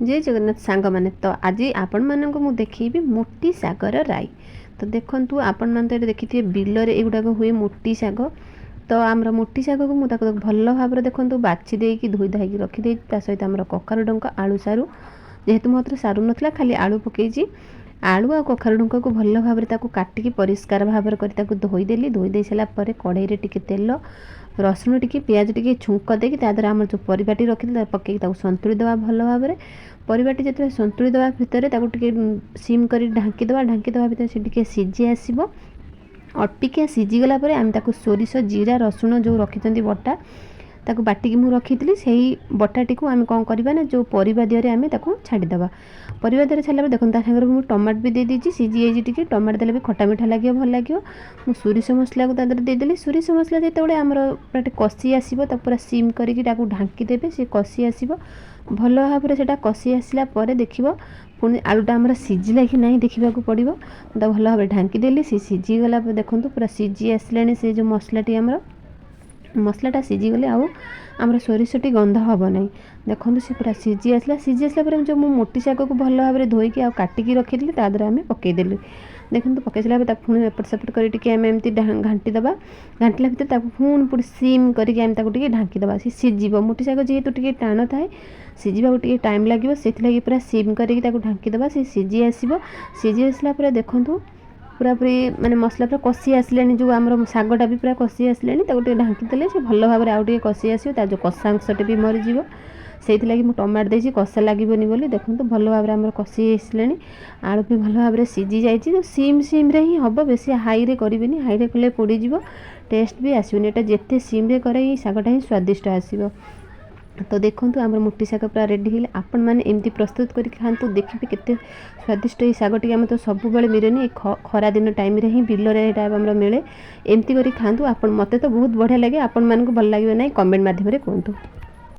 जय जगन्नाथ सांग मैंने तो आज आपण मानक मु देखी मोटी सागर राई। तो देखु आपण मान तो देखी थे बिलर एगुड़ाक हुए मोटी साग। तो आमर मोटी साग को मुझे भल भाव देखो बाछि देकी धोई धाई रखीदे सहित आम कखारु डंका आलू सारू जेहेतु मोहर सारू नाला खाली आलू पकई आलू आ कखारु डंका को भल भाव काटिकी परिष्कार भाव कर धोईदेली धोईदे सारापर कड़ाई टे तेल रसुण टी पियाज टी छुंक देकी तादर आम जो परिवाटी रखी पकई संतुली देवा भल भाव में परिवाटी जो संतुली देवा भितर सीम कर ढांकी देवा भितर से टी सीझी आसब अटिकिया सीझीगला आम सोरिष जीरा रसुण जो रखी बटा ताकू बाटिकी मु रखी से बटाटी को आम कौन करवा ना जो परिवा दिहरे आम छाड़ीदे परिवा दिहरे छाड़ा देखो सागर मुझे टमाट भी दे दीजिए सीझी जाइए टमाट देले भी खटा मिठा लगे भल लगे मुझे सोरिष मसला को देदेली सोरिष मसला जो आमर पूरा कषि आसो पूरा सीम करके ढांकी देवे सी कषि आसो भल भाव में से कषि आसला देखिए पुणी आलूटा आमर सीझिला कि नहीं देखा पड़ो भल भाव ढांकी देली सी सीझीगला देखो पूरा सीझी आसला से जो मसलाटी आमर मसलाटा सीझीगले आमर सोरिषटी गंध हम ना देखो सी पूरा सीझी आसला जो मोटी शाग को भल भाव में धोईकी काटिकी रखी तादर आम पकईदेलु देखो पकई सारा पुणी एपट सेपट करमती घाटीदे घाटिला भर पुणी पूरी सीम करके ढांकीदे सी सीझ मोटी शाग जेहेतु टी टाण थाए सीझा टाइम लगे से पूरा सीम करके ढांकीदे सी सीझी आसो सीझी आसला देखूँ पूरा पूरी माने मसला पूरा कषि आसला जो आम शागटा भी पूरा कषि आसला ढांकी देले से भल भाव में आउ कषि आसो जो कषा अंशटे भी मरीज से मुझे टमाट देसी कषा लगभग बोली देखो भल भाव में आम कषि आसला आलू भी भल भाव में सीझी जाइए सीम सीम रे ही हम बेस हाई रे करें हाई रे कले पोड़ीज टेस्ट भी आसोनी एटा जिते सीम रे करे शागटा ही स्वादिष्ट आसो। तो देखो आम मोटी शाग पूरा रेडी है आपण मैंने एमती प्रस्तुत कर खातु देखिए केते स्वादिष्ट ये शागटी आम तो सब मिलेनि खरा दिन टाइम रे ही बिलर मिले एमती कर खातु आपण मते तो बहुत बढ़िया लगे आपण मानक भल लगे ना कमेंट माध्यम कहतु।